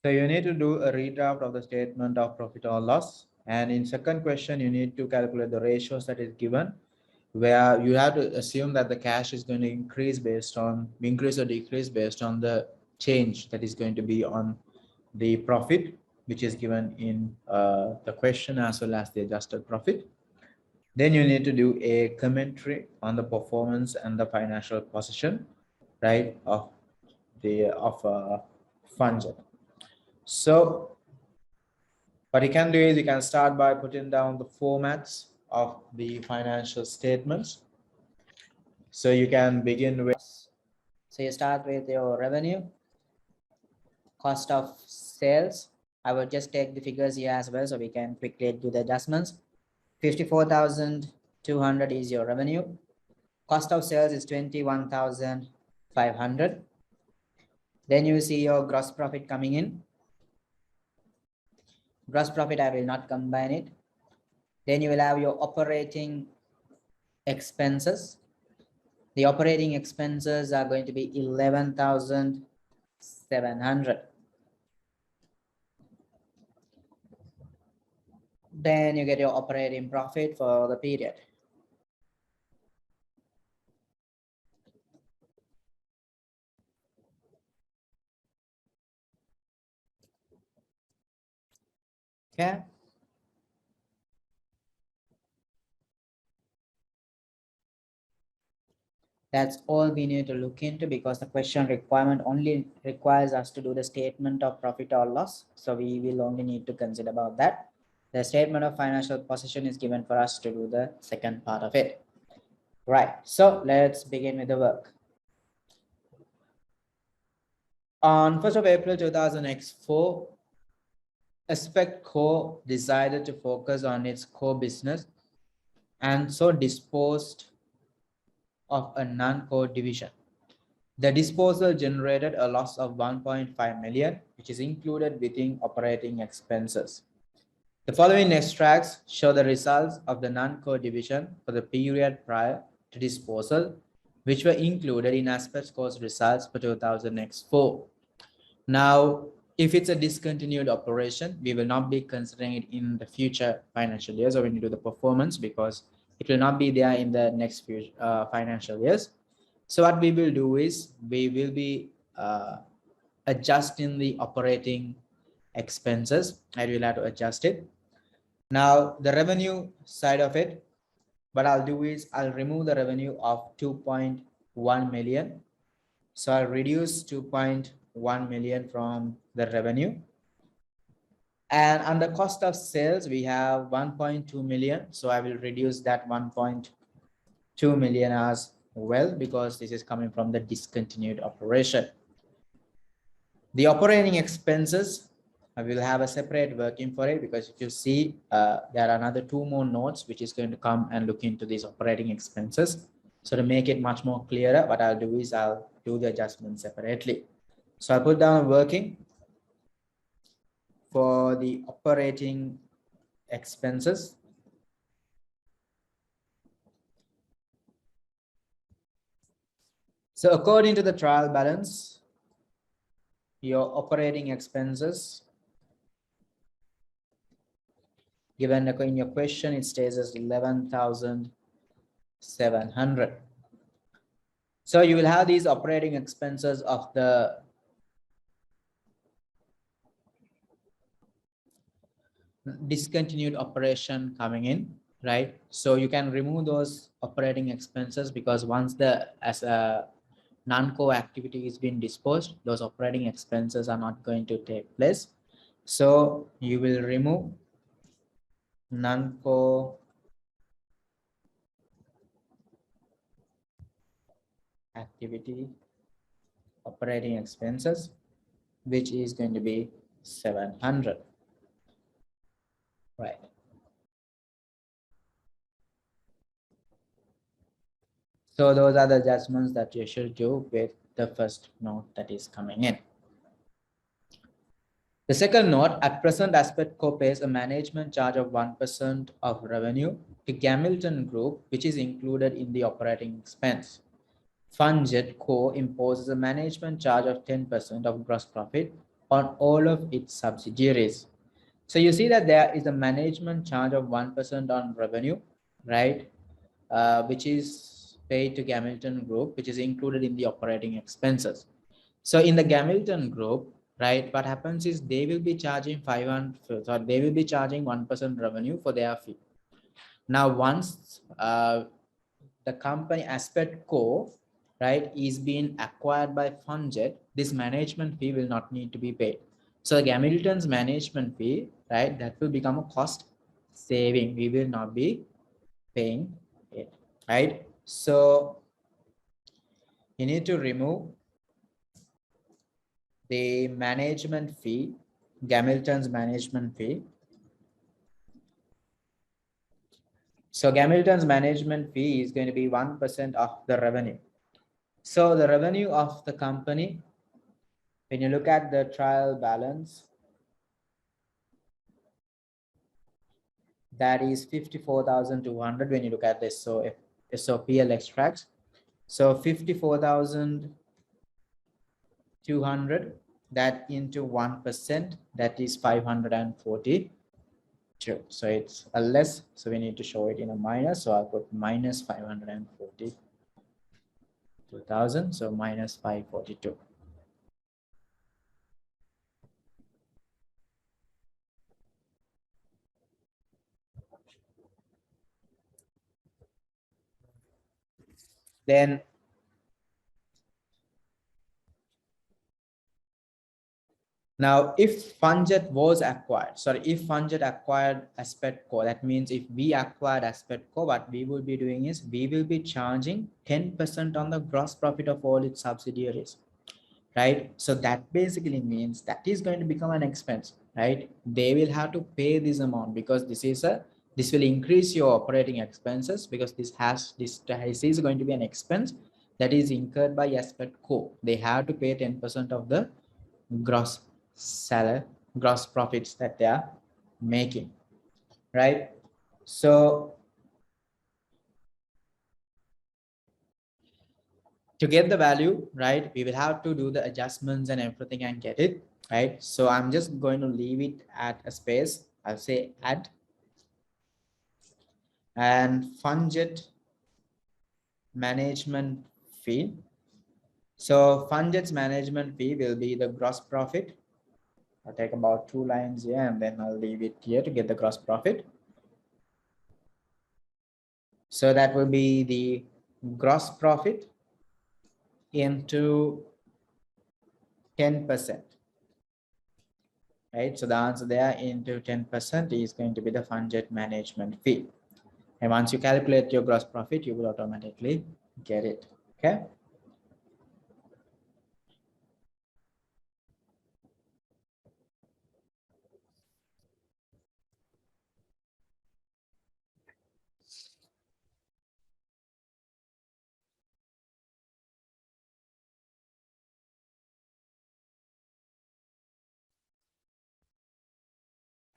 So you need to do a redraft of the statement of profit or loss. And in second question, you need to calculate the ratios that is given, where you have to assume that the cash is going to increase or decrease based on the change that is going to be on the profit, which is given in the question, as well as the adjusted profit. Then you need to do a commentary on the performance and the financial position, right, of Funjet. So what you can do is you can start by putting down the formats of the financial statements. So you can begin with. So you start with your revenue, cost of sales. I will just take the figures here as well so we can quickly do the adjustments. 54,200 is your revenue. Cost of sales is 21,500. Then you see your gross profit coming in. Gross profit, I will not combine it. Then you will have your operating expenses. The operating expenses are going to be 11,700. Then you get your operating profit for the period. Okay. That's all we need to look into, because the question requirement only requires us to do the statement of profit or loss. So we will only need to consider about that. The statement of financial position is given for us to do the second part of it. Right. So let's begin with the work. On 1st of April 2004, Aspect Co decided to focus on its core business and so disposed of a non-core division. The disposal generated a loss of 1.5 million, which is included within operating expenses. The following extracts show the results of the non-core division for the period prior to disposal, which were included in Aspect Co's results for 2004. Now, if it's a discontinued operation, we will not be considering it in the future financial years, or when you do the performance, because it will not be there in the next few financial years. So what we will do is we will be adjusting the operating expenses. I will have to adjust it. Now the revenue side of it, what I'll do is I'll remove the revenue of 2.1 million. So I'll reduce 2.1 million from the revenue. And under cost of sales, we have 1.2 million. So I will reduce that 1.2 million as well, because this is coming from the discontinued operation. The operating expenses, I will have a separate working for it, because if you see, there are another 2 more notes which is going to come and look into these operating expenses. So to make it much more clearer, what I'll do is I'll do the adjustment separately. So I'll put down working for the operating expenses. So according to the trial balance, your operating expenses given in your question, it stays as 11,700. So you will have these operating expenses of the discontinued operation coming in, right? So you can remove those operating expenses, because once as a non-core activity is being disposed, those operating expenses are not going to take place. So you will remove non-core activity operating expenses, which is going to be 700, right? So those are the adjustments that you should do with the first note that is coming in. The second note, at present, Aspect Co pays a management charge of 1% of revenue to Gamilton Group, which is included in the operating expense. Funjet Co imposes a management charge of 10% of gross profit on all of its subsidiaries. So you see that there is a management charge of 1% on revenue, right? Which is paid to Gamilton Group, which is included in the operating expenses. So in the Gamilton Group, right, what happens is they will be charging 500, so they will be charging 1% revenue for their fee. Now, once the company Aspect Co, right, is being acquired by Funjet, this management fee will not need to be paid. So Gamilton's management fee, right, that will become a cost saving. We will not be paying it, right? So you need to remove the management fee, Gamilton's management fee. So Gamilton's management fee is going to be 1% of the revenue. So the revenue of the company, when you look at the trial balance, that is 54,200 when you look at this. So if SOPL extracts, so 54,200, that into 1%, that is 542. So it's a less, so we need to show it in a minus. So I'll put minus 542,000, so minus 542. Then now, if Funjet was acquired, sorry, if Funjet acquired Aspect Co, that means if we acquired Aspect Co, what we will be doing is we will be charging 10% on the gross profit of all its subsidiaries, right? So that basically means that is going to become an expense, right? They will have to pay this amount because this will increase your operating expenses because this is going to be an expense that is incurred by Aspect Co. They have to pay 10% of the gross salary, gross profits that they are making, right? So to get the value, right, we will have to do the adjustments and everything and get it, right? So I'm just going to leave it at a space. I'll say add and Funjet management fee. So Funjet's management fee will be the gross profit. I'll take about 2 lines here and then I'll leave it here to get the gross profit. So that will be the gross profit into 10%, right? So the answer there into 10% is going to be the Funjet management fee. And once you calculate your gross profit, you will automatically get it, okay?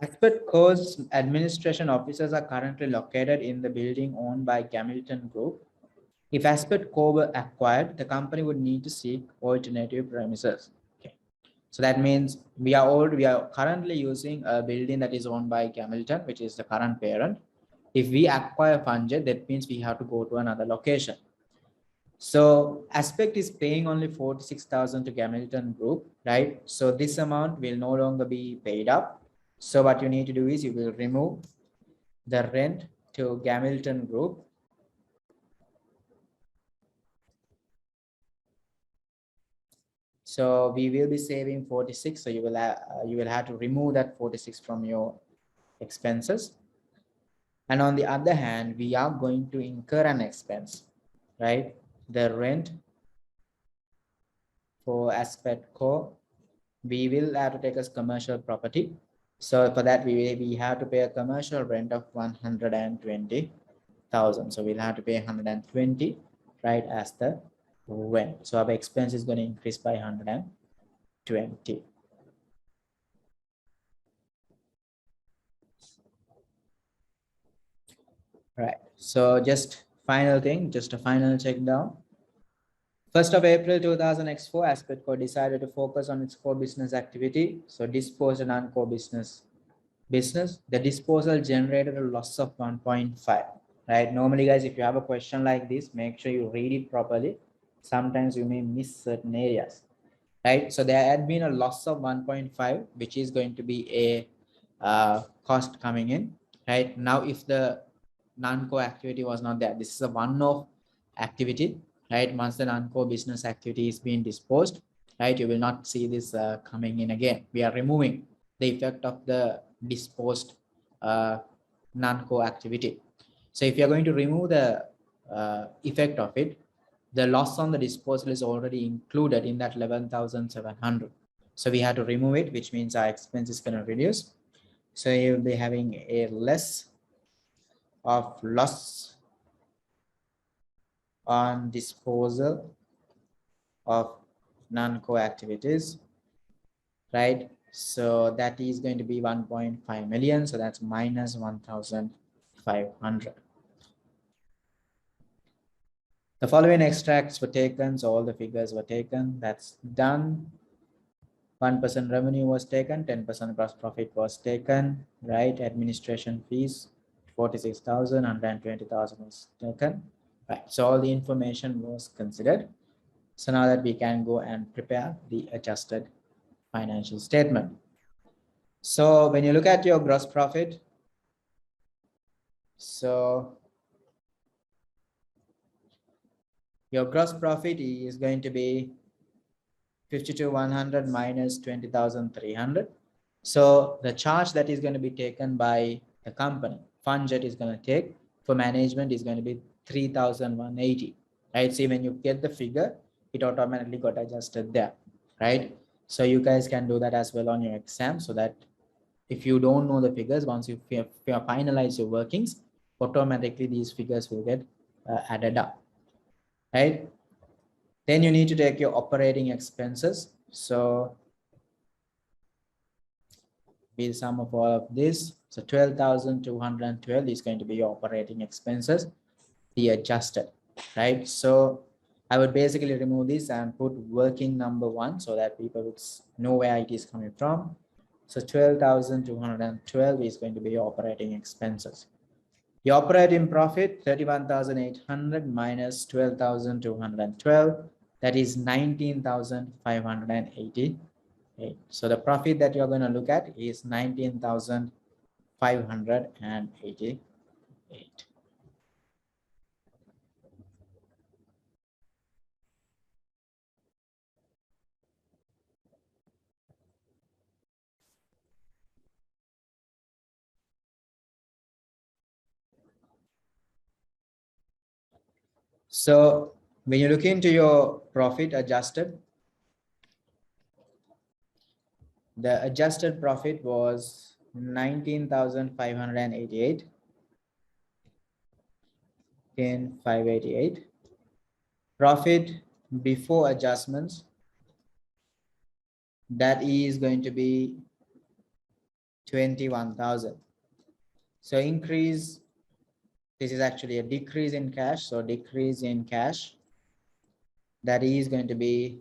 Expert course administration offices are currently located in the building owned by Gamilton Group. If Aspect Co were acquired, the company would need to seek alternative premises. Okay. So that means we are currently using a building that is owned by Gamilton, which is the current parent. If we acquire Funjet, that means we have to go to another location. So Aspect is paying only 46,000 to Gamilton Group, right? So this amount will no longer be paid up. So what you need to do is you will remove the rent to Gamilton Group. So we will be saving 46. So you will have to remove that 46 from your expenses. And on the other hand, we are going to incur an expense, right? The rent for Aspect Co, we will have to take as commercial property. So for that, we have to pay a commercial rent of 120,000. So we'll have to pay 120, right, as the rent. So our expense is going to increase by 120. Right. So just final thing, just a final check down. 1st of April 2004, Aspetco decided to focus on its core business activity. So disposed a non-core business. The disposal generated a loss of 1.5. Right? Normally, guys, if you have a question like this, make sure you read it properly. Sometimes you may miss certain areas. Right? So there had been a loss of 1.5, which is going to be a cost coming in. Right? Now, if the non-core activity was not there, this is a one-off activity. Right? Once the non-core business activity is being disposed, right, you will not see this coming in again. We are removing the effect of the disposed uh, non-core activity. So if you are going to remove the effect of it, the loss on the disposal is already included in that 11,700. So we have to remove it, which means our expense is going to reduce. So you'll be having a less of loss on disposal of non-core activities, right? So that is going to be 1.5 million. So that's minus 1,500. The following extracts were taken. So all the figures were taken. That's done. 1% revenue was taken, 10% gross profit was taken, right? Administration fees, 46,000, 120,000 was taken, right? So all the information was considered. So now that we can go and prepare the adjusted financial statement. So when you look at your gross profit, so your gross profit is going to be 52,100 minus 20,300. So the charge that is going to be taken by the company, Funjet is going to take for management is going to be 3,180, right? See, when you get the figure, it automatically got adjusted there, right? So you guys can do that as well on your exam, so that if you don't know the figures, once you finalize your workings, automatically these figures will get added up, right? Then you need to take your operating expenses. So be the sum of all of this. So 12,212 is going to be your operating expenses, the adjusted, right? So I would basically remove this and put working number 1 so that people would know where it is coming from. So 12,212 is going to be your operating expenses. The operating profit, 31,800 minus 12,212, that is 19,580. So the profit that you're going to look at is 19,588. So when you look into your profit adjusted, the adjusted profit was 19,588 in 588. Profit before adjustments, that is going to be 21,000. So increase, this is actually a decrease in cash. So decrease in cash, that is going to be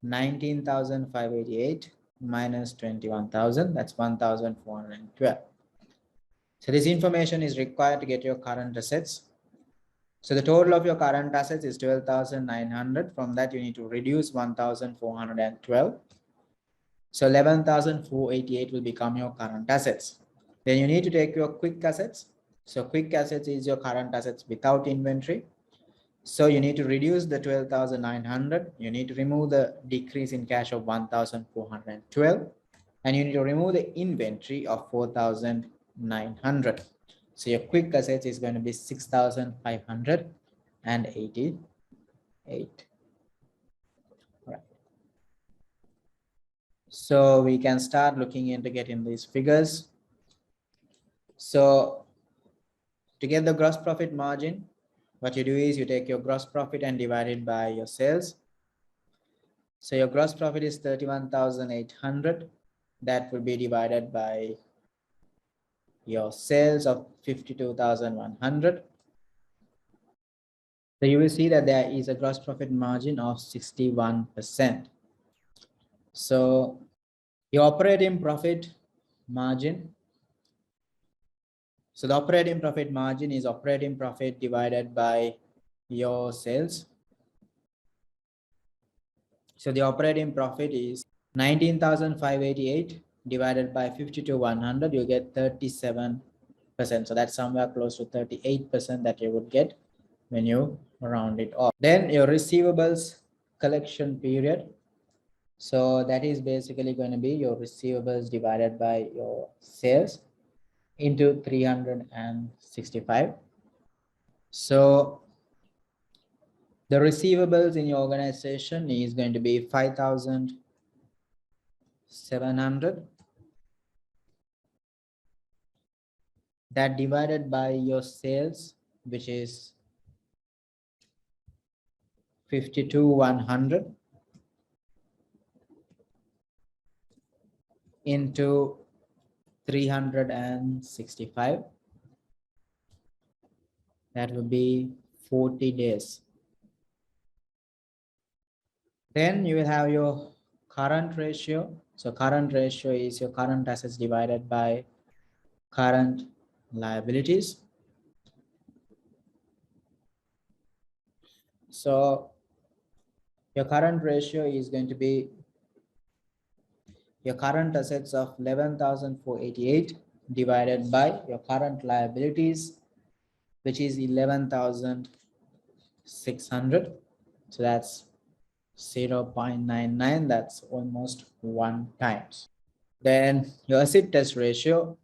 19,588 minus 21,000, that's 1,412. So this information is required to get your current assets. So the total of your current assets is 12,900. From that, you need to reduce 1,412. So 11,488 will become your current assets. Then you need to take your quick assets. So quick assets is your current assets without inventory. So you need to reduce the 12,900. You need to remove the decrease in cash of 1,412. And you need to remove the inventory of 4,900. So your quick assets is going to be 6,588. Right. So we can start looking into getting these figures. So to get the gross profit margin, what you do is you take your gross profit and divide it by your sales. So your gross profit is 31,800. That will be divided by your sales of 52,100. So you will see that there is a gross profit margin of 61%. So your operating profit margin. So the operating profit margin is operating profit divided by your sales. So the operating profit is 19,588 divided by 52,100, you get 37%. So that's somewhere close to 38% that you would get when you round it off. Then your receivables collection period. So that is basically going to be your receivables divided by your sales into 365. So the receivables in your organization is going to be 5,700. That divided by your sales, which is 52,100 into 365. That will be 40 days. Then you will have your current ratio. So current ratio is your current assets divided by current liabilities. So your current ratio is going to be your current assets of 11,488 divided by your current liabilities, which is 11,600. So that's 0.99. That's almost 1 times. Then your asset test ratio,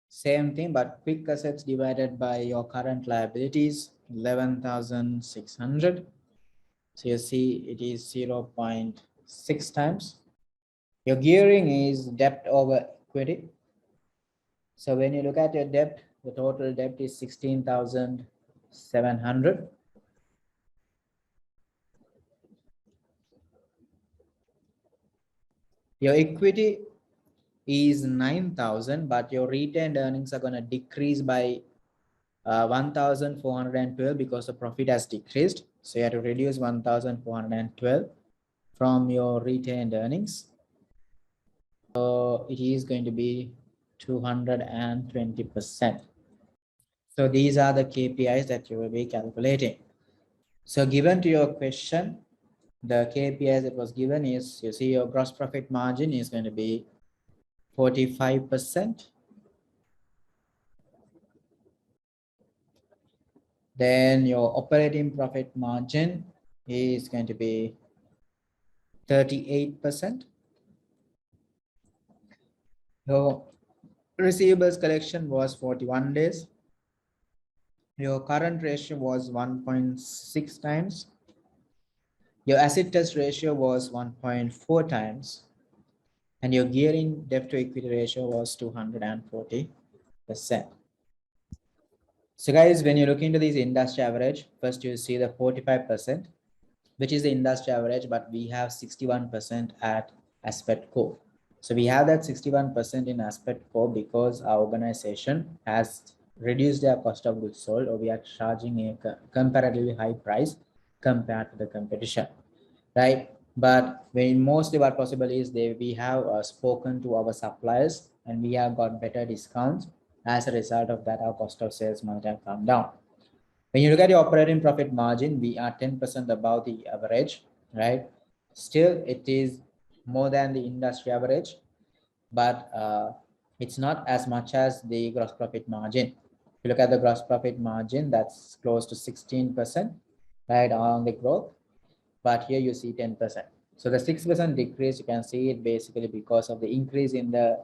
same thing, but quick assets divided by your current liabilities, 11,600. So you see it is 0.6 times. Your gearing is debt over equity. So when you look at your debt, the total debt is 16,700. Your equity is 9,000, but your retained earnings are going to decrease by 1,412 because the profit has decreased. So you have to reduce 1,412 from your retained earnings. So it is going to be 220%. So these are the KPIs that you will be calculating. So given to your question, the KPIs that was given is, you see your gross profit margin is going to be 45%. Then your operating profit margin is going to be 38%. Your receivables collection was 41 days. Your current ratio was 1.6 times. Your asset test ratio was 1.4 times. And your gearing debt to equity ratio was 240%. So guys, when you look into this industry average, first you see the 45%, which is the industry average, but we have 61% at Aspect Co. So we have that 61% in Aspect Co because our organization has reduced their cost of goods sold, or we are charging a comparatively high price compared to the competition, right? But when mostly what possible is we have spoken to our suppliers and we have got better discounts. As a result of that, our cost of sales might have come down. When you look at your operating profit margin, we are 10% above the average, right? Still, it is more than the industry average, but it's not as much as the gross profit margin. If you look at the gross profit margin, that's close to 16%, right, on the growth. But here you see 10%. So the 6% decrease, you can see it basically because of the increase in the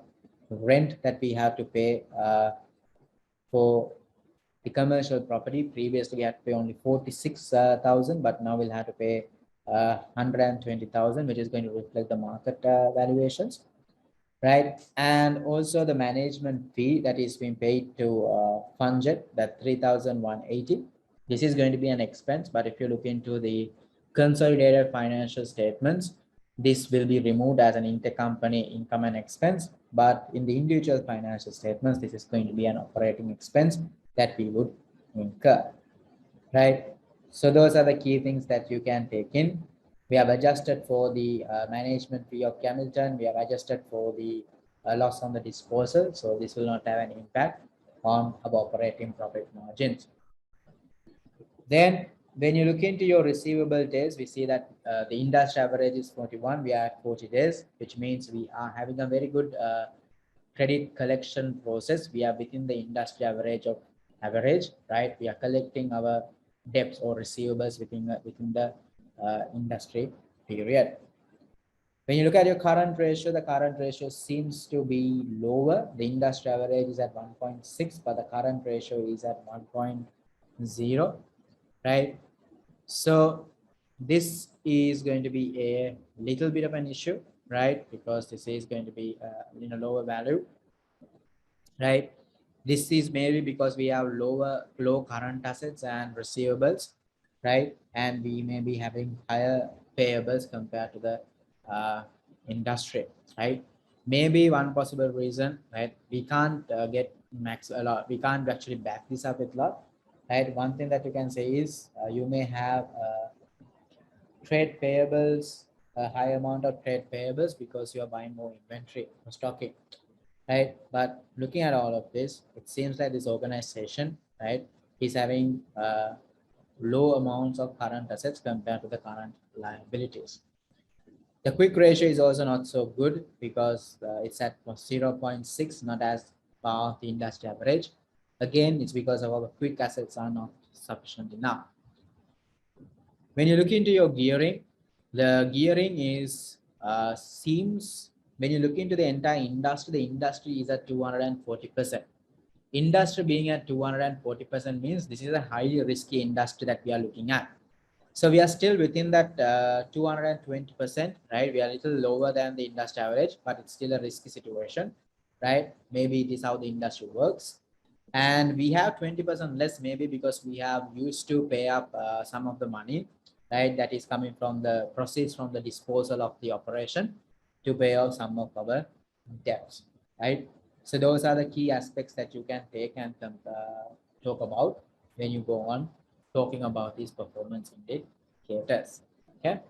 rent that we have to pay for the commercial property. Previously we had to pay only 46,000, but now we'll have to pay 120,000, which is going to reflect the market valuations, right? And also the management fee that is being paid to Funjet, that 3,180. This is going to be an expense, but if you look into the consolidated financial statements, this will be removed as an intercompany income and expense. but in the individual financial statements, this is going to be an operating expense that we would incur, right? So those are the key things that you can take in. We have adjusted for the management fee of Hamilton. We have adjusted for the loss on the disposal. So this will not have an impact on our operating profit margins. Then when you look into your receivable days, we see that the industry average is 41. We are at 40 days, which means we are having a very good credit collection process. We are within the industry average of average, right? We are collecting our debts or receivables within the industry period. When you look at your current ratio, the current ratio seems to be lower. The industry average is at 1.6, but the current ratio is at 1.0, right? So this is going to be a little bit of an issue, right? Because this is going to be in a lower value, right? This is maybe because we have low current assets and receivables, right? And we may be having higher payables compared to the industry, right? Maybe one possible reason, right? We can't get max a lot. We can't actually back this up with a lot, right? One thing that you can say is you may have trade payables, a high amount of trade payables because you are buying more inventory or stocking, right? But looking at all of this, it seems like this organization, right, is having low amounts of current assets compared to the current liabilities. The quick ratio is also not so good because it's at 0.6, not as far the industry average. Again, it's because of our quick assets are not sufficient enough. When you look into your gearing, the gearing is seems when you look into the entire industry, the industry is at 240%. Industry being at 240% means this is a highly risky industry that we are looking at. So we are still within that 220%, right? We are a little lower than the industry average, but it's still a risky situation, right? Maybe it is how the industry works. And we have 20% less maybe because we have used to pay up some of the money, right? That is coming from the proceeds from the disposal of the operation to pay off some of our debts, right? So those are the key aspects that you can take and talk about when you go on talking about these performance indicators. Okay.